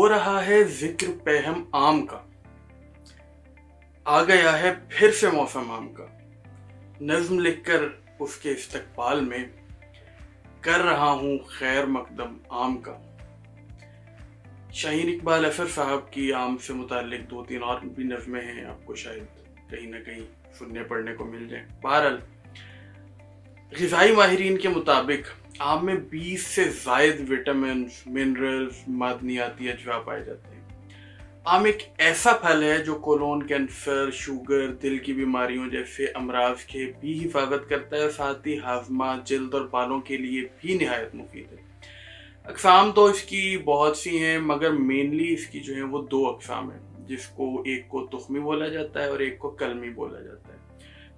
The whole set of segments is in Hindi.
हो रहा है जिक्र पेहम आम का, आ गया है फिर से मौसम आम का। नज्म लिखकर उसके इस्तकबाल में कर रहा हूँ खैर मकदम आम का। शाहीन इकबाल अफर साहब की आम से मुताल्लिक 2-3 और भी नज़में हैं, आपको शायद कहीं ना कहीं सुनने पढ़ने को मिल जाए। बहरहाल ग़िज़ाई माहिरीन के मुताबिक आम में 20 से ज़ायद विटामिन, मिनरल्स, मादनियाती अज्वा पाए जाते हैं। आम एक ऐसा फल है जो कोलोन कैंसर, शुगर, दिल की बीमारियों जैसे अमराज के भी हिफाजत करता है, साथ ही हाजमा, जल्द और बालों के लिए भी निहायत मुफीद है। अक़साम तो इसकी बहुत सी हैं, मगर मेनली इसकी जो है वो 2 अक़साम हैं, जिसको एक को तुख्मी बोला जाता है और एक को कलमी बोला जाता है।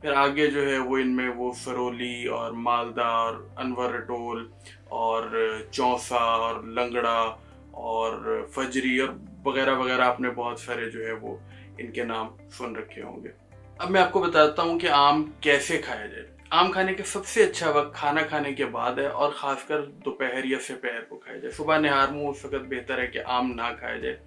फिर आगे जो है वो इनमें वो फरोली और मालदा और अनवर रटोल और चौसा और लंगड़ा और फजरी और वगैरह वगैरह, आपने बहुत सारे जो है वो इनके नाम सुन रखे होंगे। अब मैं आपको बताता हूँ कि आम कैसे खाया जाए। आम खाने का सबसे अच्छा वक्त खाना खाने के बाद है, और खासकर दोपहर या दोपहर को खाया जाए। सुबह निहार मुँह उस वक्त बेहतर है कि आम ना खाया जाए।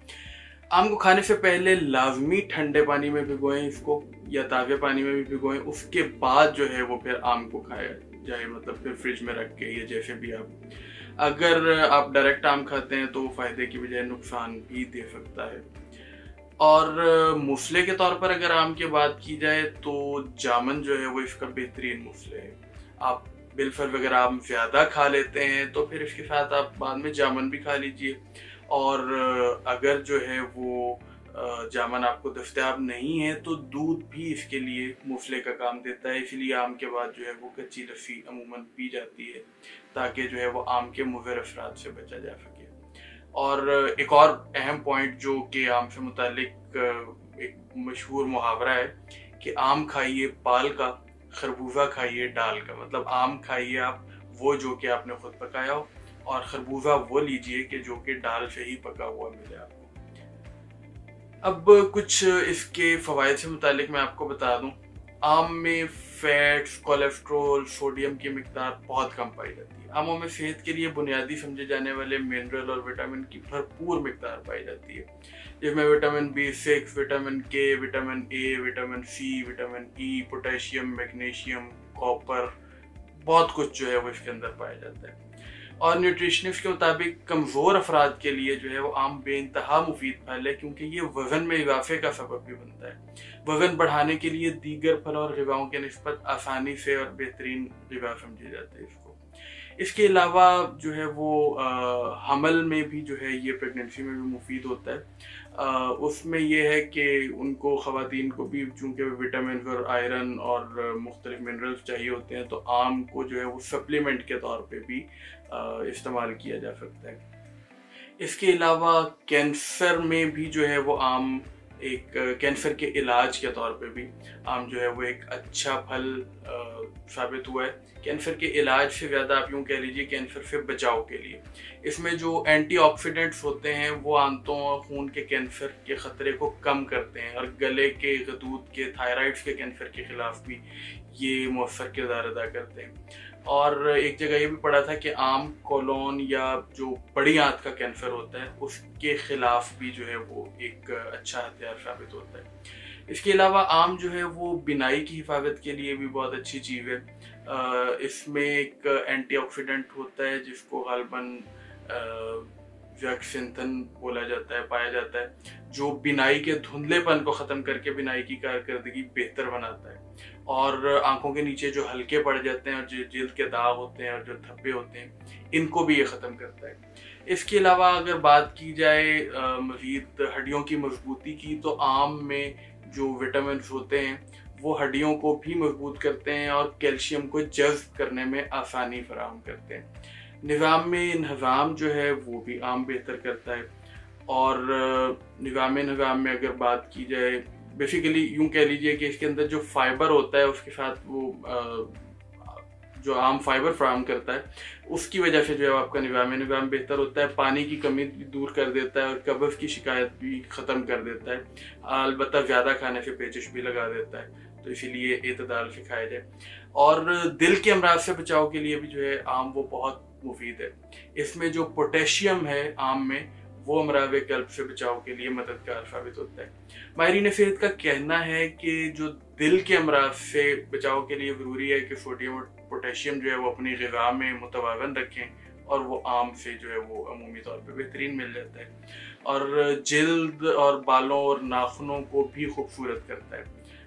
आम को खाने से पहले लाजमी ठंडे पानी में भिगोएं इसको, या ताज़े पानी में भी भिगोएं। उसके बाद जो है वो फिर आम को खाया जाए, मतलब फिर फ्रिज में रख के या जैसे भी आप। अगर आप डायरेक्ट आम खाते हैं तो फ़ायदे की बजाय नुकसान भी दे सकता है। और मुसले के तौर पर अगर आम की बात की जाए तो जामन जो है वो इसका बेहतरीन मुसले है। आप बिलफर वगैरह आम ज़्यादा खा लेते हैं तो फिर इसके साथ आप बाद में जामन भी खा लीजिए। और अगर जो है वो जामन आपको दस्तयाब नहीं है तो दूध भी इसके लिए मुफले का काम देता है। इसलिए आम के बाद जो है वो कच्ची लस्सी अमूमन पी जाती है, ताकि जो है वो आम के मुज़र असरात से बचा जा सके। और एक और अहम पॉइंट जो कि आम से मुतालिक एक मशहूर मुहावरा है कि आम खाइए पाल का, खरबूजा खाइए डाल का। मतलब आम खाइए आप वो जो कि आपने खुद पकाया हो, और खरबूजा वो लीजिए कि जो कि डाल से ही पका हुआ मिले आपको। अब कुछ इसके फ़वाइद से मुतालिक मैं आपको बता दूं। आम में फैट्स, कोलेस्ट्रोल, सोडियम की मिकदार बहुत कम पाई जाती है। आमों में सेहत के लिए बुनियादी समझे जाने वाले मिनरल और विटामिन की भरपूर मिकदार पाई जाती है, जिसमें vitamin B6, vitamin K, vitamin A, vitamin C, vitamin E, potassium, magnesium, copper, बहुत कुछ जो है वो इसके अंदर पाया जाता है। और न्यूट्रिशनिस्ट के मुताबिक कमज़ोर अफराद के लिए जो है वो आम बेइंतहा मुफीद फल है, क्योंकि ये वज़न में इजाफे का सबब भी बनता है। वज़न बढ़ाने के लिए दीगर फल और ग़िज़ाओं के निस्बत आसानी से और बेहतरीन ग़िज़ा समझे जाते हैं इसको। इसके अलावा जो है वो हमल में भी जो है ये प्रेगनेंसी में भी मुफीद होता है। उसमें ये है कि उनको ख़वातीन को भी चूँकि विटामिन और आयरन और मुख्तलिफ मिनरल्स चाहिए होते हैं, तो आम को जो है वो सप्लीमेंट के तौर पे भी इस्तेमाल किया जा सकता है। इसके अलावा कैंसर में भी जो है वो आम एक कैंसर के इलाज के तौर पे भी आम जो है वो एक अच्छा फल साबित हुआ है। कैंसर के इलाज से ज़्यादा आप यूँ कह लीजिए कैंसर से बचाव के लिए इसमें जो एंटीऑक्सीडेंट्स होते हैं वो आंतों और खून के कैंसर के ख़तरे को कम करते हैं, और गले के, गदूद के, थायराइड्स के कैंसर के ख़िलाफ़ भी ये मौसर किरदार अदा करते हैं। और एक जगह ये भी पढ़ा था कि आम कोलोन या जो बड़ी आंत का कैंसर होता है उसके खिलाफ भी जो है वो एक अच्छा हथियार साबित होता है। इसके अलावा आम जो है वो बिनाई की हिफाजत के लिए भी बहुत अच्छी चीज़ है। इसमें एक एंटीऑक्सीडेंट होता है जिसको गालबन ज़ैक्सिंथन बोला जाता है, पाया जाता है, जो बिनाई के धुंधलेपन को ख़त्म करके बिनाई की कारकर्दगी बेहतर बनाता है। और आंखों के नीचे जो हल्के पड़ जाते हैं और जो जिल्द के दाग होते हैं और जो धब्बे होते हैं, इनको भी ये ख़त्म करता है। इसके अलावा अगर बात की जाए मज़ीद हड्डियों की मजबूती की, तो आम में जो विटामिन होते हैं वो हड्डियों को भी मजबूत करते हैं और कैल्शियम को जज़्ब करने में आसानी फराहम करते हैं। निज़ाम में इंहज़ाम जो है वो भी आम बेहतर करता है। और निज़ाम में अगर बात की जाए, बेसिकली यूँ कह लीजिए कि इसके अंदर जो फाइबर होता है उसके साथ वो जो आम फाइबर फराहम करता है उसकी वजह से जो है आपका निज़ाम बेहतर होता है। पानी की कमी भी दूर कर देता है और कब्ज़ की शिकायत भी ख़त्म कर देता है। अलबत्ता ज़्यादा खाने से पेचिश भी लगा देता है, तो इसीलिए एतदाल से खाया जाए। और दिल के अमराज से बचाव के लिए भी जो है आम वो बहुत मुफीद है। इसमें जो पोटेशियम है आम में वो अमराज कल्ब से बचाव के लिए मददगार साबित होता है। माहिरीन सेहत का कहना है कि जो दिल के अमराज से बचाव के लिए ज़रूरी है कि सोडियम और पोटेशियम जो है वो अपनी ग़िज़ा में मुतवाज़न रखें, और वो आम से जो है वो अमूमी तौर पे बेहतरीन मिल जाता है, और जिल्द और बालों और नाखूनों को भी खूबसूरत करता है।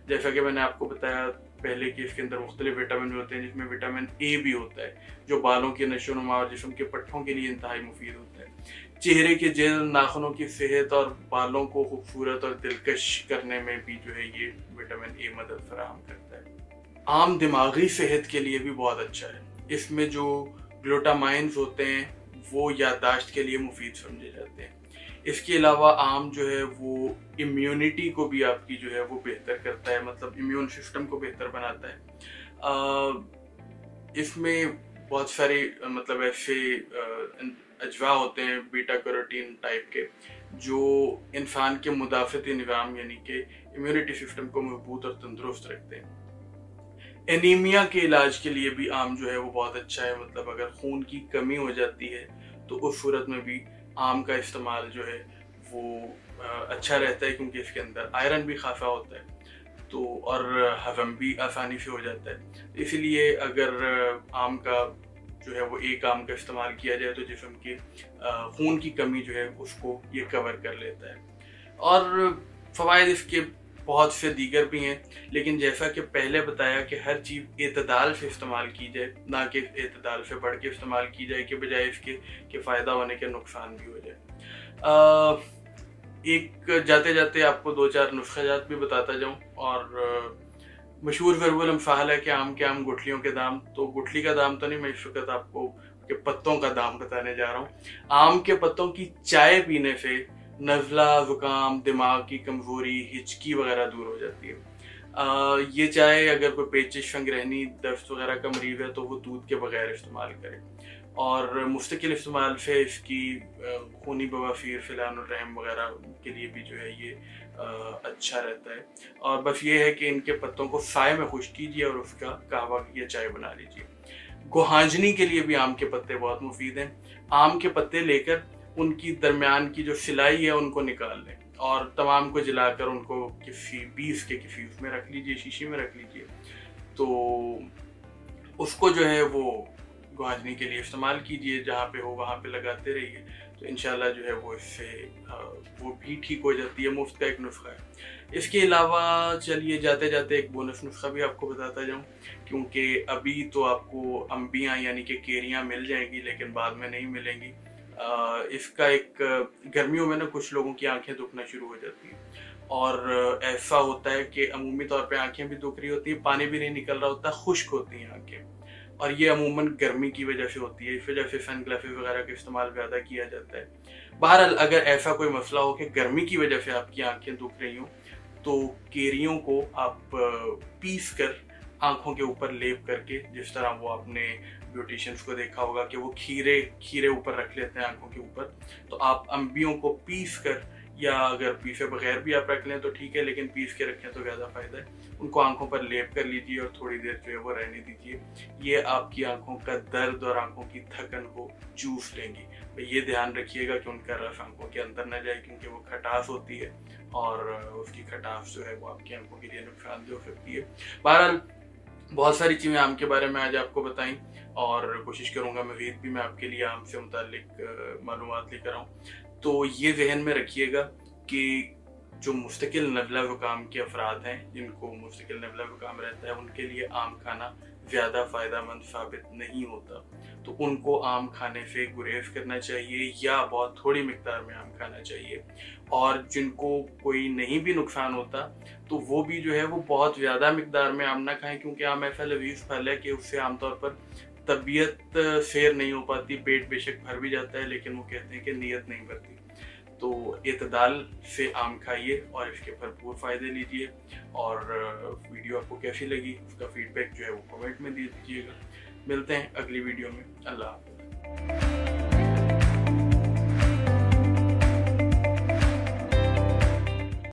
जैसा कि मैंने आपको बताया पहले कि इसके अंदर मुख्तलिफ विटामिन होते हैं, जिसमें विटामिन ए भी होता है जो बालों की नशोनुमा और जिस्म के पट्टों के लिए इंतहाई मुफीद होता है। चेहरे के जेल, नाखूनों की सेहत और बालों को खूबसूरत और दिलकश करने में भी जो है ये विटामिन ए मदद फराहम करता है। आम दिमागी सेहत के लिए भी बहुत अच्छा है। इसमें जो ग्लूटामाइंस होते हैं वो याददाश्त के लिए मुफीद समझे जाते हैं। इसके अलावा आम जो है वो इम्यूनिटी को भी आपकी जो है वो बेहतर करता है, मतलब इम्यून सिस्टम को बेहतर बनाता है। इसमें बहुत सारे मतलब ऐसे अजवा होते हैं बीटा कैरोटीन टाइप के जो इंसान के मुदाफ़ती निज़ाम यानी कि इम्यूनिटी सिस्टम को मजबूत और तंदुरुस्त रखते हैं। एनीमिया के इलाज के लिए भी आम जो है वो बहुत अच्छा है, मतलब अगर खून की कमी हो जाती है तो उस सूरत में भी आम का इस्तेमाल जो है वो अच्छा रहता है, क्योंकि इसके अंदर आयरन भी खासा होता है तो, और हजम भी आसानी से हो जाता है। इसलिए अगर आम का जो है वो एक आम का इस्तेमाल किया जाए तो जिस्म की खून की कमी जो है उसको ये कवर कर लेता है। और फ़वाइद इसके बहुत से दीगर भी हैं, लेकिन जैसा कि पहले बताया कि हर चीज़ एतदाल से इस्तेमाल की जाए, ना कि एतदाल से बढ़ के इस्तेमाल की जाए कि बजाय इसके कि फ़ायदा होने के नुकसान भी हो जाए। एक जाते जाते आपको 2-4 नुस्ख़ाजात भी बताता जाऊँ, और मशहूर ज़रूर अमसाल है कि आम के आम गुठलियों के दाम। तो गुठली का दाम तो नहीं, मैं इस वक्त आपको के पत्तों का दाम बताने जा रहा हूँ। आम के पत्तों की चाय पीने से नज़ला, ज़ुकाम, दिमाग की कमज़ोरी, हिचकी वगैरह दूर हो जाती है। ये चाय अगर कोई पेचिश, संगरहनी, दस्त वगैरह का मरीज़ है तो वो दूध के बगैर इस्तेमाल करें, और मुस्तकिल इस्तेमाल से इसकी खूनी बवासीर, फिलानुर्रहम वगैरह के लिए भी जो है ये अच्छा रहता है। और बस ये है कि इनके पत्तों को साए में खुश्क कीजिए और उसका कहवा या चाय बना लीजिए। गुहांजनी के लिए भी आम के पत्ते बहुत मुफीद हैं। आम के पत्ते लेकर उनकी दरमियान की जो सिलाई है उनको निकाल लें और तमाम को जलाकर उनको किसी किसी उसमें रख लीजिए, शीशी में रख लीजिए। तो उसको जो है वो गुहांजनी के लिए इस्तेमाल कीजिए, जहाँ पे हो वहाँ पे लगाते रहिए, तो इंशाल्लाह जो है वो इससे वो भी ठीक हो जाती है। मुफ्त का एक नुस्खा है। इसके अलावा चलिए जाते जाते एक बोनस नुस्खा भी आपको बताता जाऊँ, क्योंकि अभी तो आपको अम्बियाँ यानी कि केरियाँ मिल जाएंगी, लेकिन बाद में नहीं मिलेंगी। इसका एक गर्मियों में ना कुछ लोगों की आंखें दुखना शुरू हो जाती हैं, और ऐसा होता है कि अमूमी तौर पे आंखें भी दुख रही होती हैं, पानी भी नहीं निकल रहा होता, खुश्क होती हैं आंखें, और ये अमूमन गर्मी की वजह से होती है। इस वजह से सन ग्लासेस वगैरह का इस्तेमाल ज़्यादा किया जाता है। बहरहाल अगर ऐसा कोई मसला हो कि गर्मी की वजह से आपकी आंखें दुख रही हों, तो केरियों को आप पीस कर आंखों के ऊपर लेप करके, जिस तरह वो आपने ब्यूटिशियंस को देखा होगा कि वो खीरे ऊपर रख लेते हैं आंखों के ऊपर, तो आप अम्बियों को पीस कर, या अगर पीसे बगैर भी आप रख लें तो ठीक है, लेकिन पीस के रखें तो ज़्यादा फायदा है। उनको आंखों पर लेप कर लीजिए और थोड़ी देर जो है वो रहने दीजिए। ये आपकी आंखों का दर्द और आंखों की थकन को चूस लेंगी। तो ये ध्यान रखिएगा कि उनका रस आंखों के अंदर न जाए, क्योंकि वो खटास होती है और उसकी खटास जो है वो आपकी आंखों के लिए नुकसानदेह हो सकती है। बहरहाल बहुत सारी चीज़ें आम के बारे में आज आपको बताई, और कोशिश करूँगा मज़ीद भी मैं आपके लिए आम से मुताल्लिक मालूमात लेकर आऊँ। तो ये जहन में रखिएगा कि जो मुस्तकिल नज़ला ज़ुकाम के अफराद हैं, जिनको मुस्तकिल नज़ला ज़ुकाम रहता है, उनके लिए आम खाना ज़्यादा फ़ायदेमंद साबित नहीं होता। तो उनको आम खाने से गुरेज करना चाहिए या बहुत थोड़ी मिक़दार में आम खाना चाहिए। और जिनको कोई नहीं भी नुकसान होता तो वो भी जो है वो बहुत ज़्यादा मिक़दार में आम ना खाएं, क्योंकि आम ऐसा लजीज़ फल है कि उससे आमतौर पर तबीयत सैर नहीं हो पाती। पेट बेशक भर भी जाता है, लेकिन वो कहते हैं कि नीयत नहीं भरती। तो एतदाल से आम खाइए और इसके भरपूर फ़ायदे लीजिए। और वीडियो आपको कैसी लगी उसका फीडबैक जो है वो कमेंट में दे दीजिएगा। मिलते हैं अगली वीडियो में। अल्लाह हाफ़िज़।